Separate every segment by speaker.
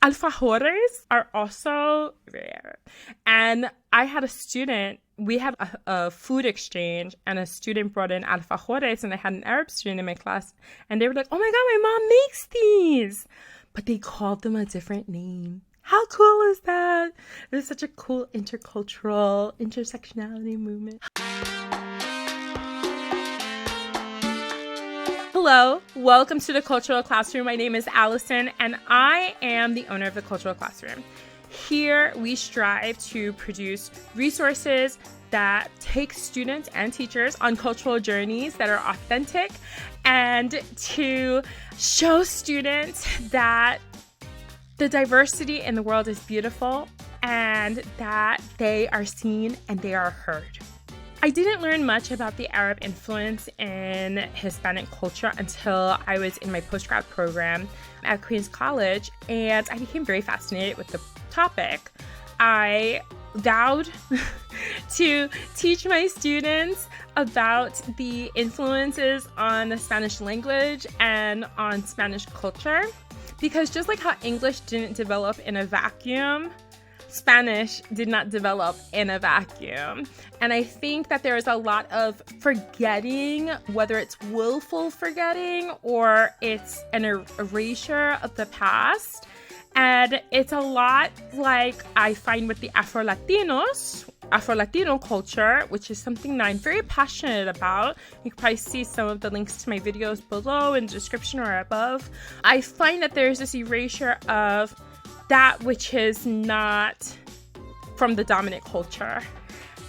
Speaker 1: Alfajores are also rare. And I had a student, we had a food exchange, and a student brought in alfajores, and I had an Arab student in my class, and they were like, oh my God, my mom makes these. But they called them a different name. How cool is that? It was such a cool intercultural intersectionality movement. Hello, welcome to the Cultural Classroom. My name is Allison, and I am the owner of the Cultural Classroom. Here, we strive to produce resources that take students and teachers on cultural journeys that are authentic, and to show students that the diversity in the world is beautiful and that they are seen and they are heard. I didn't learn much about the Arab influence in Hispanic culture until I was in my postgrad program at Queens College, and I became very fascinated with the topic. I vowed to teach my students about the influences on the Spanish language and on Spanish culture, because just like how English didn't develop in a vacuum, Spanish did not develop in a vacuum. And I think that there is a lot of forgetting, whether it's willful forgetting or it's an erasure of the past. And it's a lot like I find with the Afro-Latino culture, which is something that I'm very passionate about. You can probably see some of the links to my videos below in the description or above. I find that there's this erasure of that which is not from the dominant culture.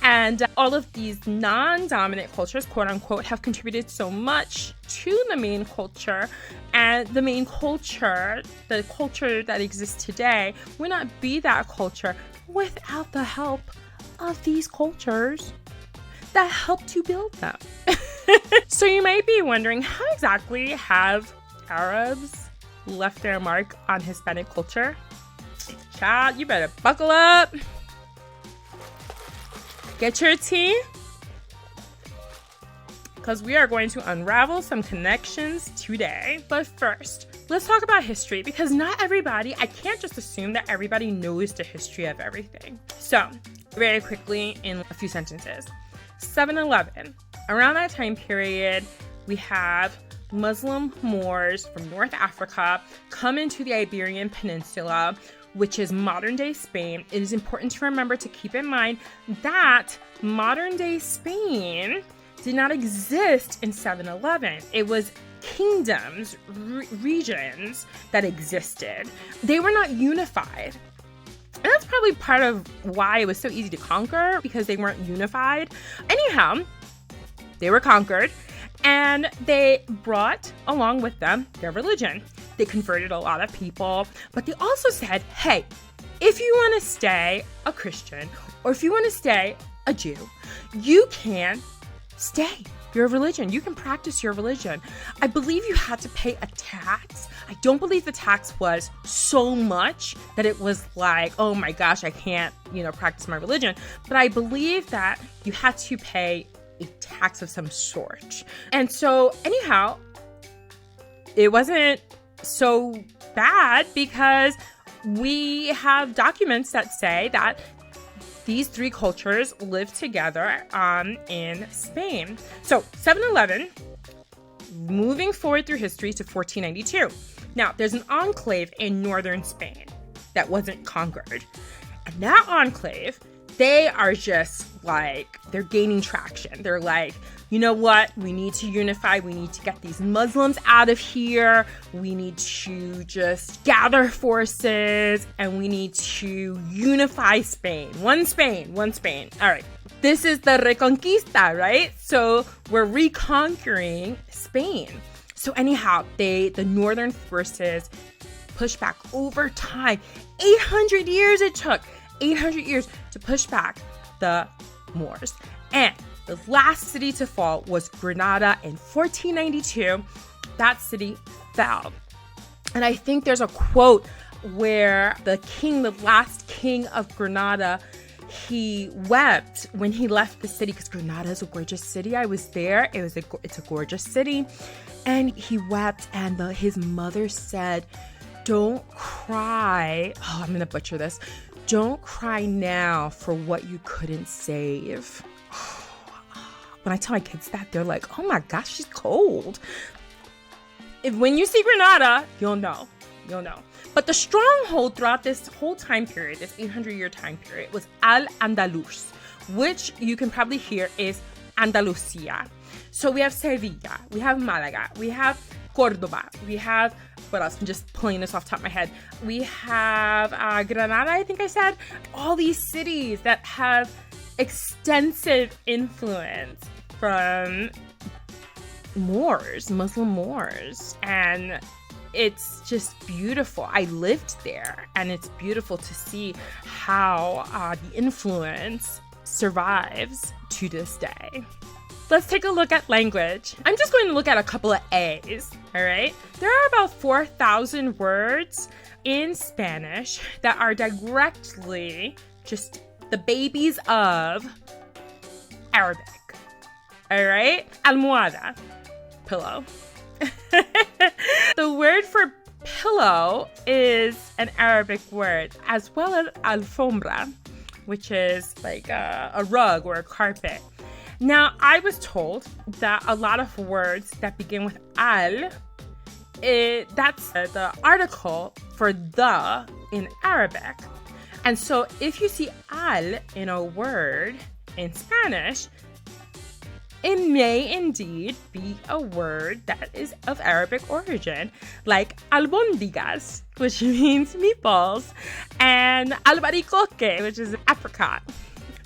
Speaker 1: And all of these non-dominant cultures, quote unquote, have contributed so much to the main culture. And the main culture, the culture that exists today, would not be that culture without the help of these cultures that helped to build them. So you might be wondering, how exactly have Arabs left their mark on Hispanic culture? Child, you better buckle up. Get your tea, because we are going to unravel some connections today. But first, let's talk about history, because not everybody, I can't just assume that everybody knows the history of everything. So, very quickly, in a few sentences. 7-Eleven. Around that time period, we have Muslim Moors from North Africa come into the Iberian Peninsula, which is modern-day Spain. It is important to remember to keep in mind that modern-day Spain did not exist in 7-Eleven. It was kingdoms, regions that existed. They were not unified. And that's probably part of why it was so easy to conquer, because they weren't unified. Anyhow, they were conquered, and they brought along with them their religion. They converted a lot of people, but they also said, hey, if you want to stay a Christian or if you want to stay a Jew, you can stay your religion. You can practice your religion. I believe you had to pay a tax. I don't believe the tax was so much that it was like, oh my gosh, I can't, practice my religion. But I believe that you had to pay a tax of some sort. And so anyhow, it wasn't so bad, because we have documents that say that these three cultures lived together in Spain. So 7-Eleven, moving forward through history to 1492. Now, there's an enclave in northern Spain that wasn't conquered. And that enclave, they are just like, they're gaining traction. They're like, you know what? We need to unify. We need to get these Muslims out of here. We need to just gather forces, and we need to unify Spain. One Spain, one Spain. All right. This is the Reconquista, right? So we're reconquering Spain. So anyhow, the northern forces pushed back over time. 800 years it took. 800 years to push back the Moors. And the last city to fall was Granada in 1492. That city fell. And I think there's a quote where the last king of Granada, he wept when he left the city, because Granada is a gorgeous city. I was there. It's a gorgeous city. And he wept, and his mother said, don't cry. Oh, I'm going to butcher this. Don't cry now for what you couldn't save. When I tell my kids that, they're like, oh my gosh, she's cold. When you see Granada, you'll know. You'll know. But the stronghold throughout this whole time period, this 800-year time period, was Al-Andalus, which you can probably hear is Andalusia. So we have Sevilla, we have Malaga, we have Cordoba, we have, what else? I'm just pulling this off the top of my head. We have Granada, I think I said. All these cities that have extensive influence from Moors, Muslim Moors. And it's just beautiful. I lived there, and it's beautiful to see how the influence survives to this day. Let's take a look at language. I'm just going to look at a couple of A's, all right? There are about 4,000 words in Spanish that are directly just the babies of Arabic, all right? Almohada, pillow. The word for pillow is an Arabic word, as well as alfombra, which is like a rug or a carpet. Now, I was told that a lot of words that begin with al, that's the article for the in Arabic. And so if you see al in a word in Spanish, it may indeed be a word that is of Arabic origin, like albóndigas, which means meatballs, and albaricoque, which is apricot.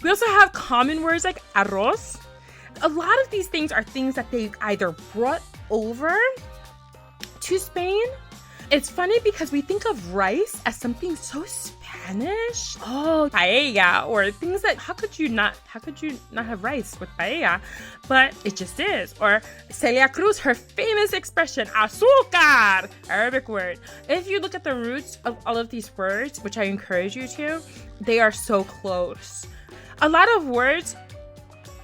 Speaker 1: We also have common words like arroz. A lot of these things are things that they either brought over to Spain. It's funny because we think of rice as something so Spanish. Oh, paella, or things that how could you not have rice with paella? But it just is. Or Celia Cruz, her famous expression, azúcar, Arabic word. If you look at the roots of all of these words, which I encourage you to, they are so close. A lot of words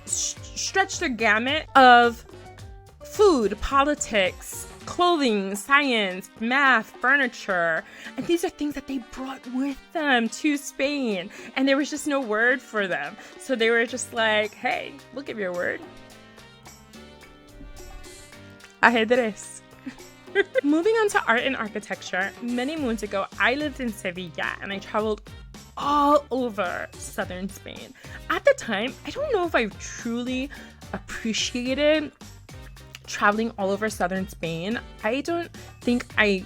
Speaker 1: stretch the gamut of food, politics, clothing, science, math, furniture. And these are things that they brought with them to Spain. And there was just no word for them. So they were just like, hey, we'll give you a word. Ajedrez. Moving on to art and architecture, many moons ago, I lived in Sevilla and I traveled all over southern Spain. At the time, I don't know if I truly appreciated traveling all over southern Spain. I don't think I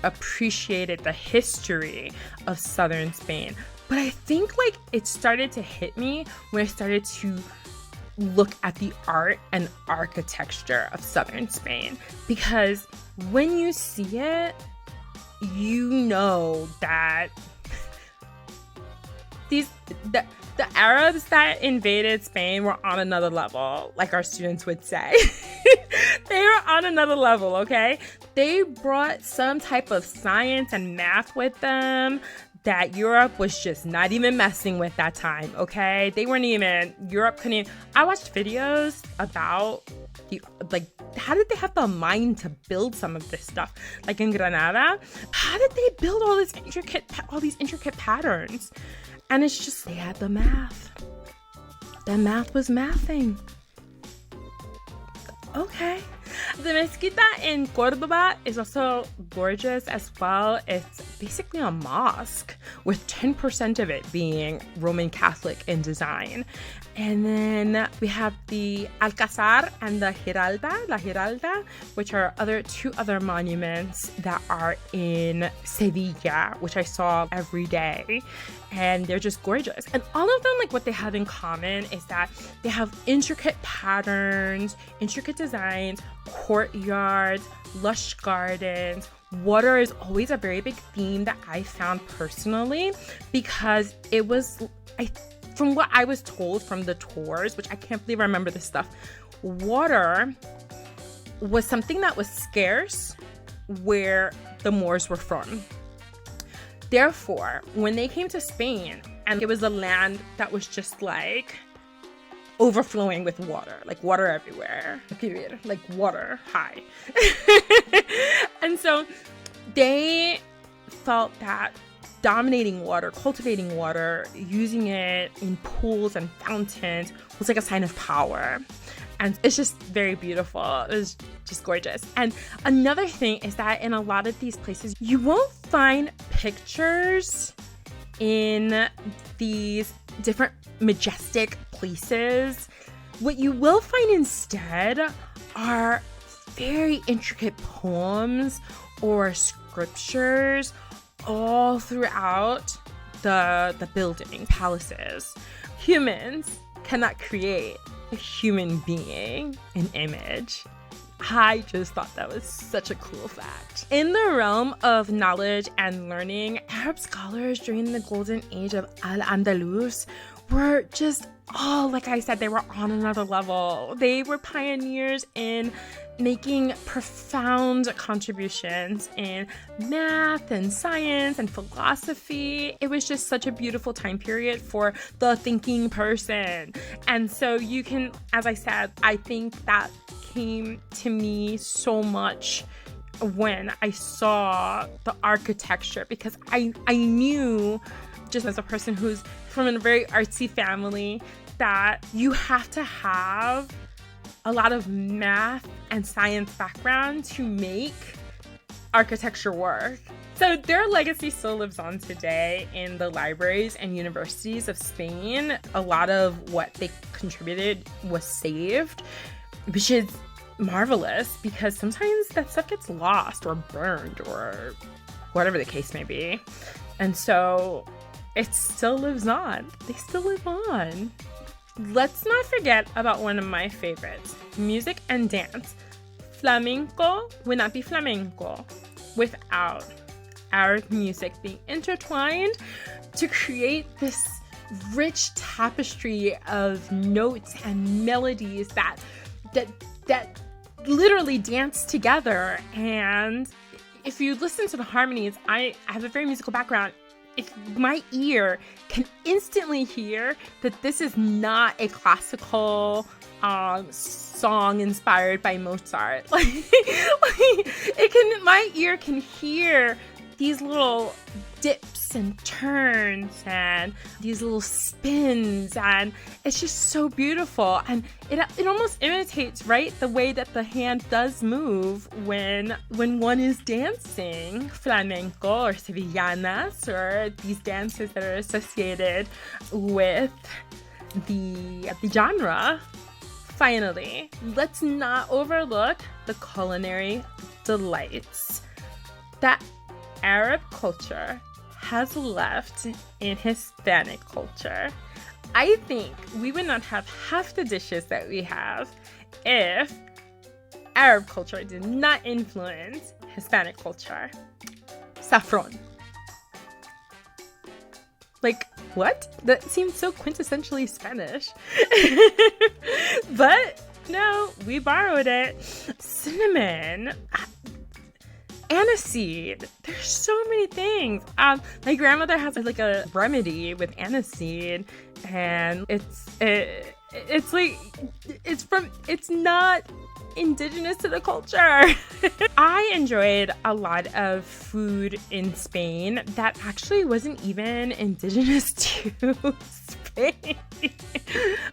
Speaker 1: appreciated the history of southern Spain. But I think like it started to hit me when I started to look at the art and architecture of southern Spain. Because when you see it, you know that the Arabs that invaded Spain were on another level, like our students would say. They were on another level, okay? They brought some type of science and math with them that Europe was just not even messing with that time, okay? Europe couldn't even. I watched videos about how did they have the mind to build some of this stuff? Like in Granada, how did they build all these intricate patterns? And it's just, they had the math. The math was mathing. Okay. The mezquita in Cordoba is also gorgeous as well. It's basically a mosque with 10% of it being Roman Catholic in design. And then we have the Alcázar and the La Giralda, which are two other monuments that are in Sevilla, which I saw every day. And they're just gorgeous. And all of them, like what they have in common is that they have intricate patterns, intricate designs, courtyards, lush gardens. Water is always a very big theme that I found personally, because it was, from what I was told from the tours, which I can't believe I remember this stuff, water was something that was scarce where the Moors were from. Therefore, when they came to Spain, and it was a land that was just like overflowing with water, like water everywhere, like water high. And so they felt that dominating water, cultivating water, using it in pools and fountains was like a sign of power. And it's just very beautiful. It was just gorgeous. And another thing is that in a lot of these places, you won't find pictures in these different majestic places. What you will find instead are very intricate poems or scriptures all throughout the building, palaces. Humans cannot create a human being an image. I just thought that was such a cool fact. In the realm of knowledge and learning, Arab scholars during the golden age of Al-Andalus were just, like I said, they were on another level. They were pioneers in making profound contributions in math and science and philosophy. It was just such a beautiful time period for the thinking person. And so you can, as I said, I think that came to me so much when I saw the architecture, because I knew, just as a person who's from a very artsy family, that you have to have a lot of math and science background to make architecture work. So their legacy still lives on today in the libraries and universities of Spain. A lot of what they contributed was saved, which is marvelous because sometimes that stuff gets lost or burned or whatever the case may be. And so it still lives on. They still live on. Let's not forget about one of my favorites, music and dance. Flamenco would not be flamenco without Arab music being intertwined to create this rich tapestry of notes and melodies that literally dance together. And if you listen to the harmonies, I have a very musical background. If my ear can instantly hear that this is not a classical song inspired by Mozart, my ear can hear these little dips and turns and these little spins, and it's just so beautiful. And it almost imitates, right, the way that the hand does move when one is dancing flamenco or sevillanas, or these dances that are associated with the genre. Finally, let's not overlook the culinary delights that Arab culture has left in Hispanic culture. I think we would not have half the dishes that we have if Arab culture did not influence Hispanic culture. Saffron. Like, what? That seems so quintessentially Spanish. But no, we borrowed it. Cinnamon. Aniseed. There's so many things. My grandmother has like a remedy with aniseed, and it's not indigenous to the culture. I enjoyed a lot of food in Spain that actually wasn't even indigenous to Spain.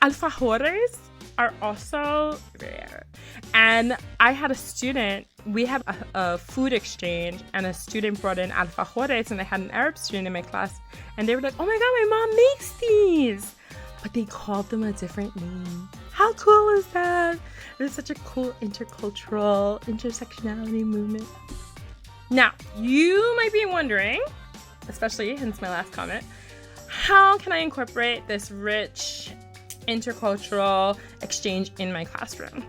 Speaker 1: Alfajores are also rare. And I had a student, we had a food exchange, and a student brought in alfajores, and I had an Arab student in my class, and they were like, oh my god, my mom makes these! But they called them a different name. How cool is that? It was such a cool intercultural intersectionality movement. Now, you might be wondering, especially hence my last comment, how can I incorporate this rich intercultural exchange in my classroom?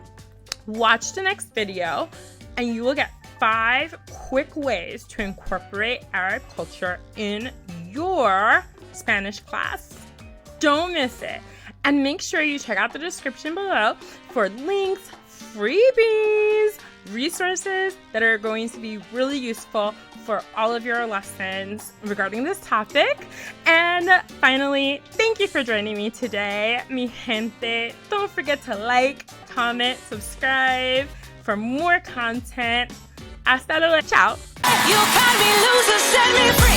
Speaker 1: Watch the next video and you will get 5 quick ways to incorporate Arab culture in your Spanish class. Don't miss it. And make sure you check out the description below for links, freebies, resources that are going to be really useful for all of your lessons regarding this topic. And finally, thank you for joining me today, mi gente. Don't forget to like, comment, subscribe for more content. Hasta luego. Ciao.
Speaker 2: You cut me loose and set me free.